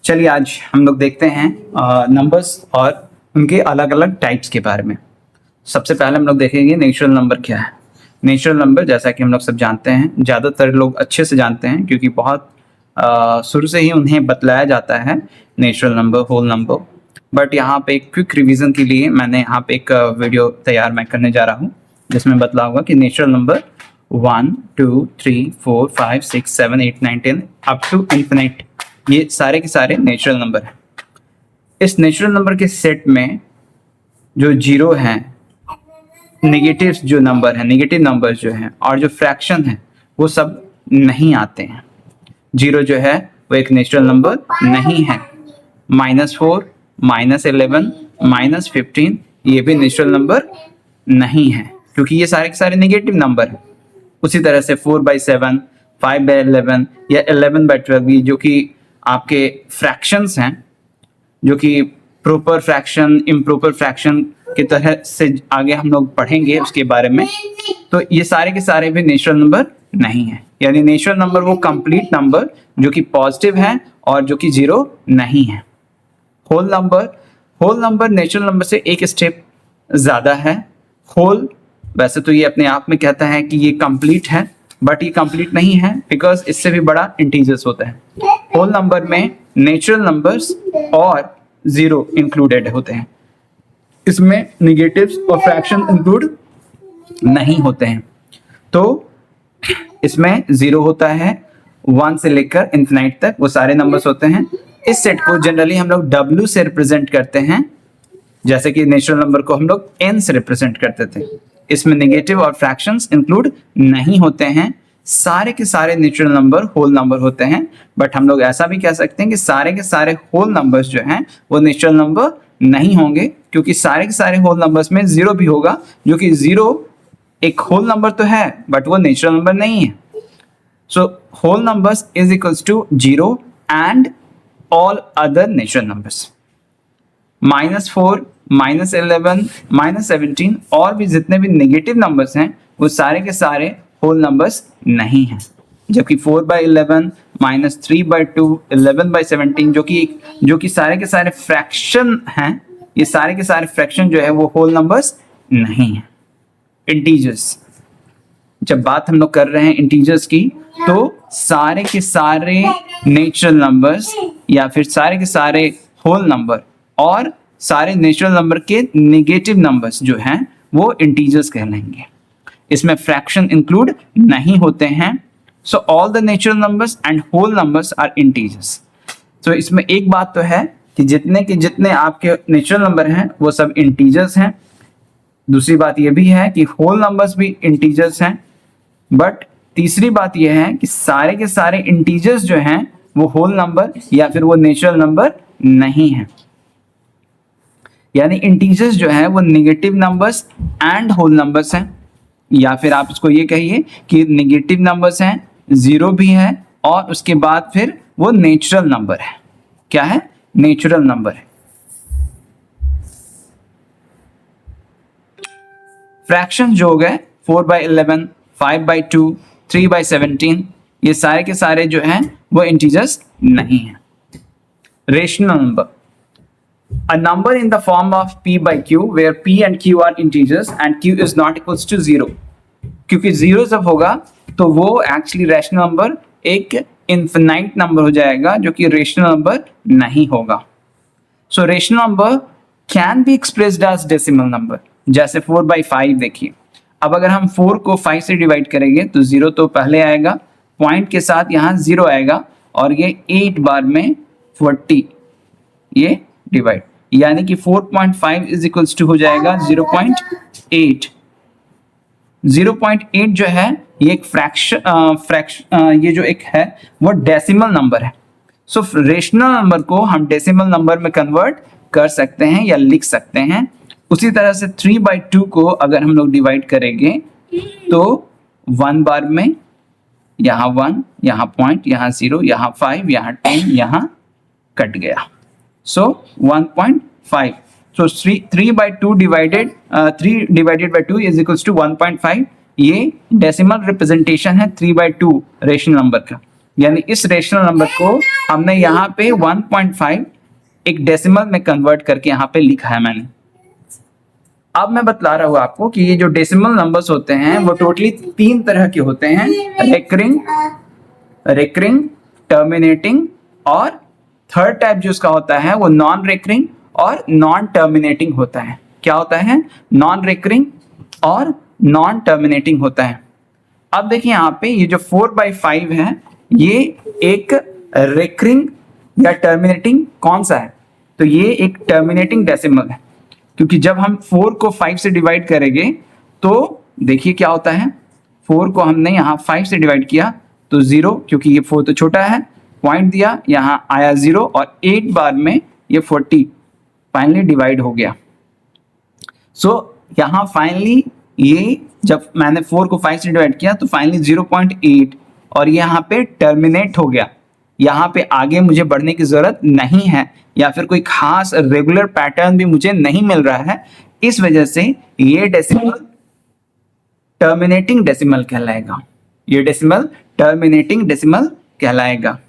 चलिए आज हम लोग देखते हैं नंबर्स और उनके अलग अलग टाइप्स के बारे में। सबसे पहले हम लोग देखेंगे नेचुरल नंबर क्या है। नेचुरल नंबर जैसा कि हम लोग सब जानते हैं, ज़्यादातर लोग अच्छे से जानते हैं क्योंकि बहुत शुरू से ही उन्हें बतलाया जाता है natural number, whole number. But यहाँ पे एक क्विक रिवीजन के लिए मैंने यहाँ पे एक वीडियो तैयार मैं करने जा रहा हूँ जिसमें बतलाऊंगा कि natural number 1, 2, 3, 4, 5, 6, 7, 8, 9, 10 up to infinite, ये सारे के सारे नेचुरल नंबर हैं। इस नेचुरल नंबर के सेट में जो जीरो हैं, नेगेटिव जो नंबर है, नेगेटिव नंबर जो हैं और जो फ्रैक्शन है वो सब नहीं आते हैं। जीरो जो है वो एक नेचुरल नंबर नहीं है। -4, -11, -15 ये भी नेचुरल नंबर नहीं है क्योंकि ये सारे के सारे नेगेटिव नंबर हैं। उसी तरह से 4/7, 5/11 या 11/12 ये जो कि आपके फ्रैक्शंस हैं, जो कि प्रॉपर फ्रैक्शन, इम्प्रॉपर फ्रैक्शन की तरह से आगे हम लोग पढ़ेंगे उसके बारे में। तो ये सारे के सारे भी नेचुरल नंबर नहीं है। यानी नेचुरल नंबर वो कंप्लीट नंबर जो कि पॉजिटिव है और जो कि जीरो नहीं है। होल नंबर नेचुरल नंबर से एक स्टेप ज्यादा है। होल वैसे तो ये अपने आप में कहता है कि ये कंप्लीट है, बट ये कंप्लीट नहीं है बिकॉज इससे भी बड़ा इंटीजर्स होता है। होल नंबर में नेचुरल नंबर्स और जीरो इंक्लूडेड होते हैं। इसमें नेगेटिव्स और फ्रैक्शन इंक्लूड नहीं होते हैं। तो इसमें जीरो होता है, 1 से लेकर इन्फिनाइट तक वो सारे नंबर्स होते हैं। इस सेट को जनरली हम लोग W से रिप्रेजेंट करते हैं, जैसे कि नेचुरल नंबर को हम लोग N से रिप्रेजेंट करते थे। इसमें नेगेटिव और फ्रैक्शंस इंक्लूड नहीं होते हैं। सारे के सारे नेचुरल नंबर होल नंबर होते हैं, बट हम लोग ऐसा भी कह सकते हैं कि सारे के सारे होल नंबर्स जो हैं वो नेचुरल नंबर नहीं होंगे क्योंकि सारे के सारे होल नंबर्स में जीरो भी होगा, जो कि जीरो एक होल नंबर तो है बट वो नेचुरल नंबर नहीं है। So whole numbers is equals to zero and all other natural numbers. -4, -11, -17 और भी जितने भी नेगेटिव नंबर्स हैं वो सारे के सारे होल नंबर्स नहीं हैं। जबकि 4/11, -3/2, 11/17 जो कि सारे के सारे फ्रैक्शन हैं, ये सारे के सारे फ्रैक्शन जो है वो होल नंबर्स नहीं है। इंटीजर्स, जब बात हम लोग कर रहे हैं इंटीजर्स की, तो सारे के सारे नेचुरल नंबर्स या फिर सारे के सारे होल नंबर और सारे नेचुरल नंबर के नेगेटिव नंबर्स जो हैं वो इंटीजर्स कहलाएंगे। इसमें फ्रैक्शन इंक्लूड नहीं होते हैं। So all the natural numbers and whole numbers are integers. तो इसमें एक बात तो है कि जितने के जितने आपके नेचुरल नंबर हैं वो सब इंटीजर्स हैं। दूसरी बात यह भी है कि होल नंबर्स भी इंटीजर्स हैं। बट तीसरी बात यह है कि सारे के सारे इंटीजर्स जो हैं वो होल नंबर या फिर वो नेचुरल नंबर नहीं है। यानी इंटीजर्स जो है वो negative numbers and whole numbers हैं, या फिर आप इसको ये कहिए कि नेगेटिव नंबर्स हैं, जीरो भी है और उसके बाद फिर वो नेचुरल नंबर है। क्या है? नेचुरल नंबर है। फ्रैक्शन जो हो गए 4/11, 5/2, 3/17 ये सारे के सारे जो हैं वो इंटीजर्स नहीं हैं। Rational number, a number in the form of p by q where p and q are integers and q is not equals to 0, क्योंकि जीरो जब होगा तो वो एक्चुअली रैशनल नंबर एक इनफिनाइट नंबर हो जाएगा जो कि रेशनल नंबर नहीं होगा। So rational number can be expressed as decimal number, जैसे 4/5 देखिए। अब अगर हम 4 को 5 से डिवाइड करेंगे तो 0 तो पहले आएगा, पॉइंट के साथ यहाँ 0 आएगा और ये 8 बार में 40 ये डिवाइड, यानी कि 4.5 इज इक्वल्स टू हो जाएगा 0.8। 0.8 जो है ये एक फ्रैक्शन ये जो एक है वो डेसिमल नंबर है। सो रेशनल नंबर को हम डेसिमल नंबर में कन्वर्ट कर सकते हैं या लिख सकते हैं। उसी तरह से 3/2 को अगर हम लोग डिवाइड करेंगे तो 1 बार में यहाँ 1, यहाँ पॉइंट, यहाँ 0, यहाँ 5, यहाँ 10, यहाँ कट गया। So 1.5. So 3 by 2 divided 3 divided by 2 is equals to 1.5, ये डेसिमल रिप्रेजेंटेशन है 3/2 रेशनल नंबर का, यानी इस रेशनल नंबर को हमने यहाँ पे 1.5 एक डेसिमल में कन्वर्ट करके यहाँ पे लिखा है मैंने। अब मैं बतला रहा हूँ आपको कि ये जो डेसिमल नंबर्स होते हैं वो टोटली 3 तरह के होते हैं, रेकरिंग, टर्मिनेटिंग और थर्ड टाइप जो उसका होता है वो नॉन रेकरिंग और नॉन टर्मिनेटिंग होता है। क्या होता है? नॉन रेकरिंग और नॉन टर्मिनेटिंग होता है। अब देखिए यहाँ पे ये जो 4/5 है ये एक रेकरिंग या टर्मिनेटिंग कौन सा है? तो ये एक टर्मिनेटिंग डेसिमल है, क्योंकि जब हम 4 को 5 से डिवाइड करेंगे तो देखिए क्या होता है, 4 को हमने यहाँ 5 से डिवाइड किया तो 0, क्योंकि ये 4 तो छोटा है, पॉइंट दिया, यहाँ आया 0 और 8 बार में ये 40 फाइनली डिवाइड हो गया। सो यहाँ फाइनली ये जब मैंने 4 को 5 से डिवाइड किया तो फाइनली 0.8 और यहाँ पे टर्मिनेट हो गया। यहाँ पे आगे मुझे बढ़ने की जरूरत नहीं है या फिर कोई खास रेगुलर पैटर्न भी मुझे नहीं मिल रहा है, इस वजह से ये डेसिमल टर्मिनेटिंग डेसिमल कहलाएगा। ये डेसिमल टर्मिनेटिंग डेसिमल कहलाएगा।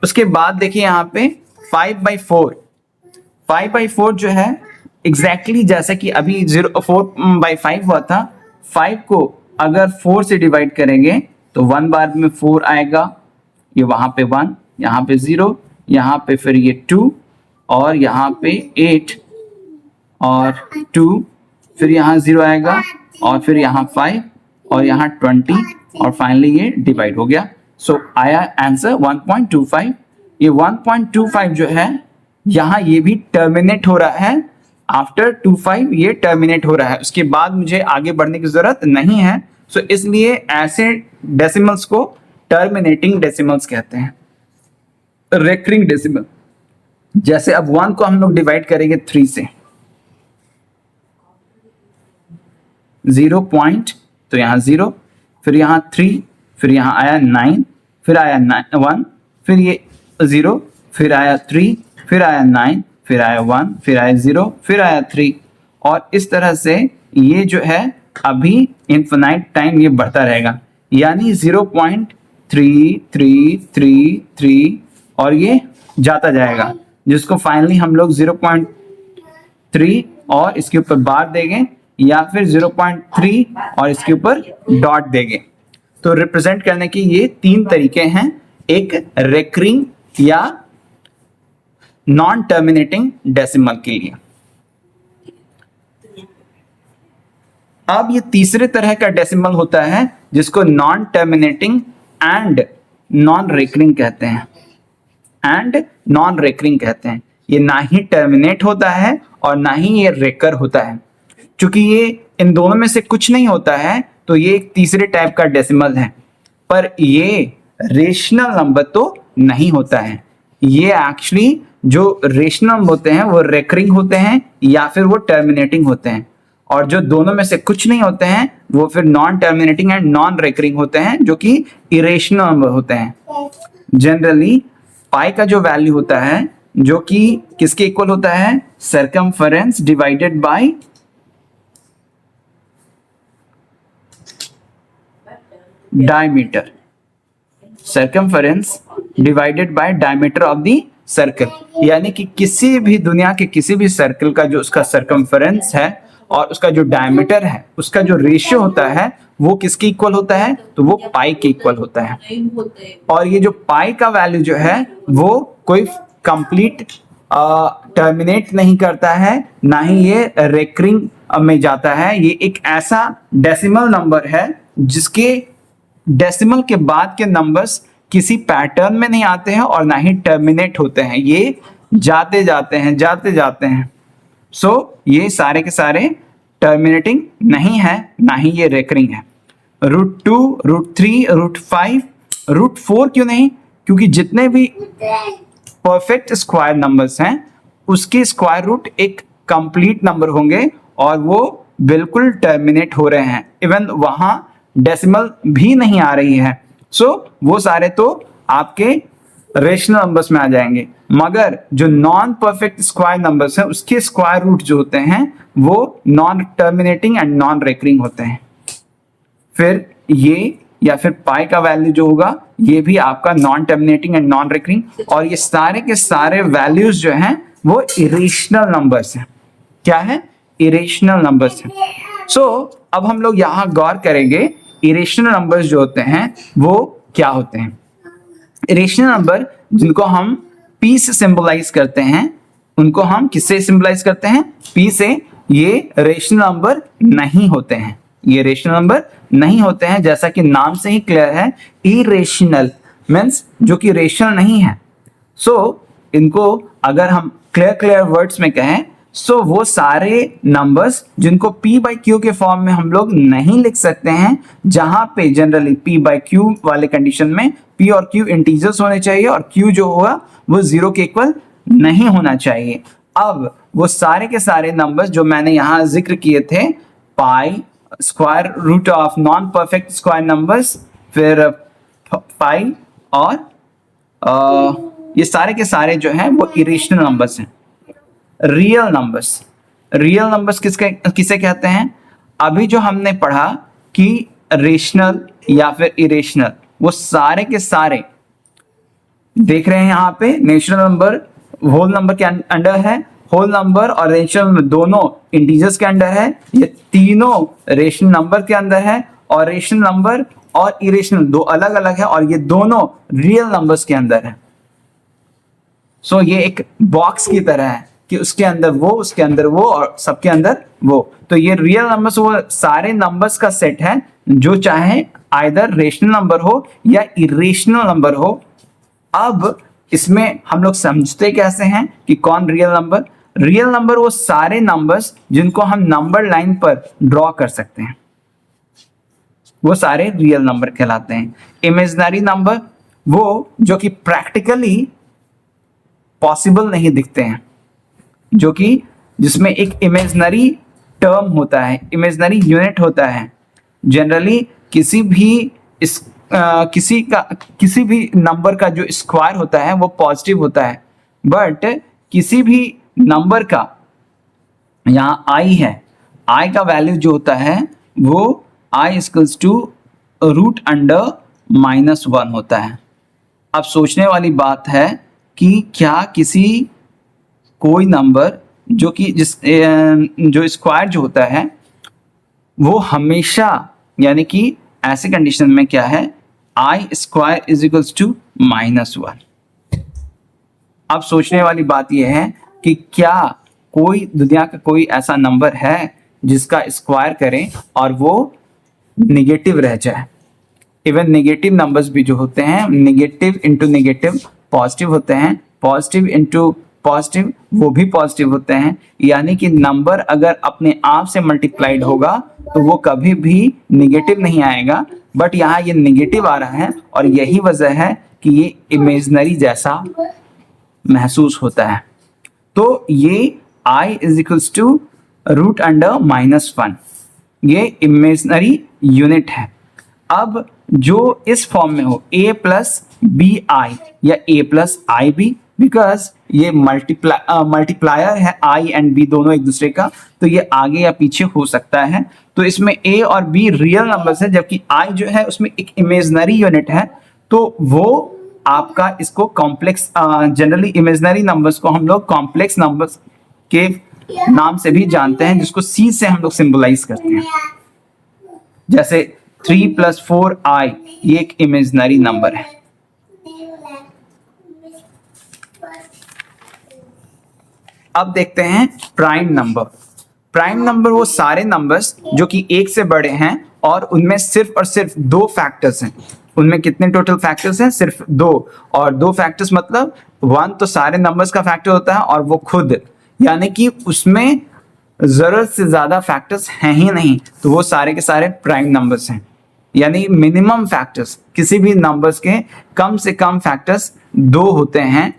उसके बाद देखिए यहाँ पे 5/4 जो है एग्जैक्टली जैसा कि अभी 4/5 हुआ था, 5 को अगर 4 से डिवाइड करेंगे तो 1 बार में 4 आएगा, ये वहां पे 1, यहाँ पे 0, यहाँ पे फिर ये 2 और यहाँ पे 8 और 2, फिर यहाँ 0 आएगा और फिर यहाँ 5 और यहाँ 20 और फाइनली ये डिवाइड हो गया। सो आया आंसर 1.25। ये 1.25 जो है यहाँ ये भी टर्मिनेट हो रहा है, आफ्टर 25 ये टर्मिनेट हो रहा है, उसके बाद मुझे आगे बढ़ने की जरूरत नहीं है। सो इसलिए ऐसे डेसिमल्स को टर्मिनेटिंग डेसिमल्स कहते हैं। रेकरिंग डेसिमल, जैसे अब 1 को हम लोग डिवाइड करेंगे 3 से, 0 पॉइंट तो यहाँ 0, फिर यहाँ 3, फिर यहाँ आया 9, फिर आया 1, फिर ये 0, फिर आया 3, फिर आया 9, फिर आया 1, फिर आया 0, फिर आया 3 और इस तरह से ये जो है अभी इनफिनाइट टाइम ये बढ़ता रहेगा, यानी 0.3333 और ये जाता जाएगा, जिसको फाइनली हम लोग 0.3 और इसके ऊपर बार देंगे या फिर 0.3 और इसके ऊपर डॉट देंगे। तो रिप्रेजेंट करने के ये 3 तरीके हैं, एक रेकरिंग या नॉन टर्मिनेटिंग डेसिमल के लिए। अब ये तीसरे तरह का डेसिमल होता है जिसको non terminating and non recurring कहते हैं। ये ना ही टर्मिनेट होता है और ना ही ये रेकर होता है। चूंकि ये इन दोनों में से कुछ नहीं होता है तो ये एक तीसरे टाइप का डेसिमल है, पर ये रेशनल नंबर तो नहीं होता है। ये एक्चुअली जो रेशनल नंबर होते हैं वो रेकरिंग होते हैं या फिर वो टर्मिनेटिंग होते हैं, और जो दोनों में से कुछ नहीं होते हैं वो फिर non terminating and non recurring होते हैं, जो कि इरेशनल नंबर होते हैं। जनरली पाई का जो वैल्यू होता है जो कि किसके इक्वल होता है, circumference divided by diameter, circumference divided by diameter of the circle, यानी कि किसी भी दुनिया के किसी भी सर्कल का जो उसका सर्कमफरेंस है और उसका जो डायमीटर है उसका जो रेशियो होता है वो किसके इक्वल होता है, तो वो पाई के इक्वल होता है। और ये जो पाई का वैल्यू जो है वो कोई कंप्लीट टर्मिनेट नहीं करता है, ना ही ये रेकरिंग में जाता है। ये एक ऐसा डेसिमल नंबर है जिसके डेसिमल के बाद के नंबर्स किसी पैटर्न में नहीं आते हैं और ना ही टर्मिनेट होते हैं, ये जाते जाते हैं। सो ये सारे के सारे टर्मिनेटिंग नहीं है, ना ही ये रेकरिंग है। √2, √3, √5, √4 क्यों नहीं? क्योंकि जितने भी परफेक्ट स्क्वायर नंबर्स हैं उसके स्क्वायर रूट एक कंप्लीट नंबर होंगे और वो बिल्कुल टर्मिनेट हो रहे हैं, इवन वहां डेसिमल भी नहीं आ रही है। सो वो सारे तो आपके रेशनल नंबर्स में आ जाएंगे। मगर जो नॉन परफेक्ट स्क्वायर नंबर्स हैं उसके स्क्वायर रूट जो होते हैं वो non terminating and non recurring होते हैं। फिर ये या फिर पाई का वैल्यू जो होगा ये भी आपका non terminating and non recurring, और ये सारे के सारे वैल्यूज जो हैं वो इरेशनल नंबर्स हैं। क्या है? इरेशनल नंबर्स हैं। सो अब हम लोग यहाँ गौर करेंगे इरेशनल नंबर्स जो होते हैं वो क्या होते हैं। इरेशनल नंबर जिनको हम पी से सिंबलाइज करते हैं उनको हम किससे सिंबलाइज करते हैं? पी से। ये रेशनल नंबर नहीं होते हैं, ये रेशनल नंबर नहीं होते हैं, जैसा कि नाम से ही क्लियर है, इरेशनल मीन्स जो कि रेशनल नहीं है। सो इनको अगर हम क्लियर वर्ड्स में कहें सो वो सारे नंबर्स जिनको p बाई क्यू के फॉर्म में हम लोग नहीं लिख सकते हैं, जहां पे जनरली p बाई क्यू वाले कंडीशन में p और q इंटीजर्स होने चाहिए और q जो होगा वो 0 के इक्वल नहीं होना चाहिए। अब वो सारे के सारे नंबर्स जो मैंने यहाँ जिक्र किए थे, pi, square root of non perfect square numbers, फिर पाई और ये सारे के सारे जो हैं वो इरेशनल नंबर्स हैं। रियल नंबर्स किसे कहते हैं? अभी जो हमने पढ़ा कि रेशनल या फिर इरेशनल, वो सारे के सारे देख रहे हैं यहाँ पे नेचुरल नंबर होल नंबर के अंडर है, होल नंबर और रेशनल नंबर दोनों इंटीजर्स के अंडर है, ये तीनों रेशनल नंबर के अंदर है, और रेशनल नंबर और इरेशनल दो अलग अलग है और ये दोनों रियल नंबर्स के अंदर है। सो ये एक बॉक्स की तरह है कि उसके अंदर वो, उसके अंदर वो और सबके अंदर वो। तो ये रियल नंबर्स वो सारे नंबर्स का सेट है जो चाहे आइदर रेशनल नंबर हो या इरेशनल नंबर हो। अब इसमें हम लोग समझते कैसे हैं कि कौन रियल नंबर? रियल नंबर वो सारे नंबर्स जिनको हम नंबर लाइन पर ड्रॉ कर सकते हैं, वो सारे रियल नंबर कहलाते हैं। इमेजिनरी नंबर वो जो कि प्रैक्टिकली पॉसिबल नहीं दिखते हैं, जो कि जिसमें एक इमेजिनरी टर्म होता है, इमेजिनरी यूनिट होता है। जनरली किसी भी नंबर का जो स्क्वायर होता है वो पॉजिटिव होता है, बट किसी भी नंबर का यहाँ आई है, आई का वैल्यू जो होता है वो I equals to root under -1 होता है। अब सोचने वाली बात है कि क्या कोई नंबर जो कि जो स्क्वायर जो होता है वो हमेशा, यानी कि ऐसे कंडीशन में क्या है, आई स्क्वायर इज इक्वल्स टू -1। अब सोचने वाली बात यह है कि क्या कोई दुनिया का कोई ऐसा नंबर है जिसका स्क्वायर करें और वो निगेटिव रह जाए। इवन नेगेटिव नंबर्स भी जो होते हैं, नेगेटिव इंटू नेगेटिव पॉजिटिव होते हैं, पॉजिटिव इंटू पॉजिटिव वो भी पॉजिटिव होते हैं। यानी कि नंबर अगर अपने आप से मल्टीप्लाइड होगा तो वो कभी भी नेगेटिव नहीं आएगा, बट यहाँ ये नेगेटिव आ रहा है और यही वजह है कि ये इमेजिनरी जैसा महसूस होता है। तो ये i is equals to root under -1, ये इमेजिनरी यूनिट है। अब जो इस फॉर्म में हो a प्लस बी आई या a plus I B, because ये मल्टीप्लायर है i एंड b दोनों एक दूसरे का, तो ये आगे या पीछे हो सकता है। तो इसमें a और b रियल नंबर्स है, जबकि i जो है उसमें एक इमेजिनरी यूनिट है, तो वो आपका इसको कॉम्प्लेक्स, जनरली इमेजिनरी नंबर्स को हम लोग कॉम्प्लेक्स नंबर्स के नाम से भी जानते हैं, जिसको c से हम लोग सिंबलाइज करते हैं। जैसे 3 + 4i ये एक इमेजिनरी नंबर है। अब देखते हैं प्राइम नंबर। प्राइम नंबर वो सारे नंबर्स जो कि एक से बड़े हैं और उनमें सिर्फ और सिर्फ 2 फैक्टर्स हैं। उनमें कितने टोटल फैक्टर्स हैं? सिर्फ 2, और 2 फैक्टर्स मतलब 1 तो सारे नंबर्स का फैक्टर होता है और वो खुद, यानी कि उसमें जरूरत से ज्यादा फैक्टर्स हैं ही नहीं, तो वो सारे के सारे प्राइम नंबर्स हैं। यानी मिनिमम फैक्टर्स, किसी भी नंबर्स के कम से कम फैक्टर्स 2 होते हैं,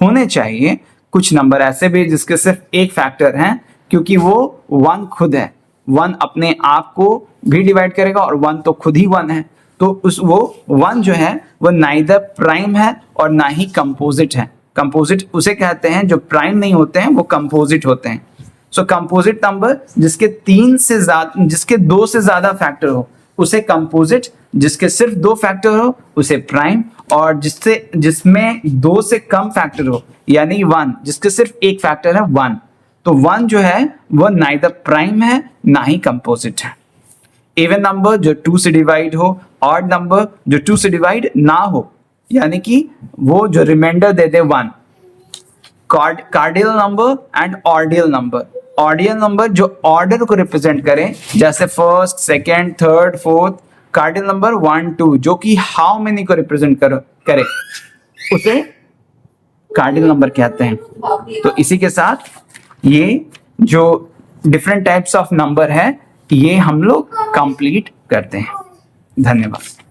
होने चाहिए। कुछ नंबर ऐसे भी जिसके सिर्फ एक फैक्टर है, क्योंकि वो 1 खुद है, 1 अपने आप को भी डिवाइड करेगा और 1 तो खुद ही 1 है, तो वो 1 जो है वो नाइदर प्राइम है और ना ही कंपोजिट है। कंपोजिट उसे कहते हैं जो प्राइम नहीं होते हैं, वो कंपोजिट होते हैं। सो कंपोजिट नंबर जिसके दो से ज्यादा फैक्टर हो उसे कंपोजिट, जिसके सिर्फ 2 फैक्टर हो उसे प्राइम, और जिसमें 2 से कम फैक्टर हो यानी 1, जिसके सिर्फ 1 फैक्टर है 1, तो 1 जो है वो नाइदर प्राइम है ना ही कंपोजिट है। इवन नंबर जो 2 से डिवाइड हो, ऑड नंबर जो 2 से डिवाइड ना हो यानी कि वो जो रिमाइंडर दे दे 1। Cardinal number and ordinal number. Ordinal number जो ऑर्डर को रिप्रेजेंट करें, जैसे first, second, third, fourth. Cardinal number 1, 2 जो कि हाउ मेनी को रिप्रेजेंट करे उसे कार्डियल नंबर कहते हैं। तो इसी के साथ ये जो डिफरेंट टाइप्स ऑफ नंबर है ये हम लोग कंप्लीट करते हैं। धन्यवाद।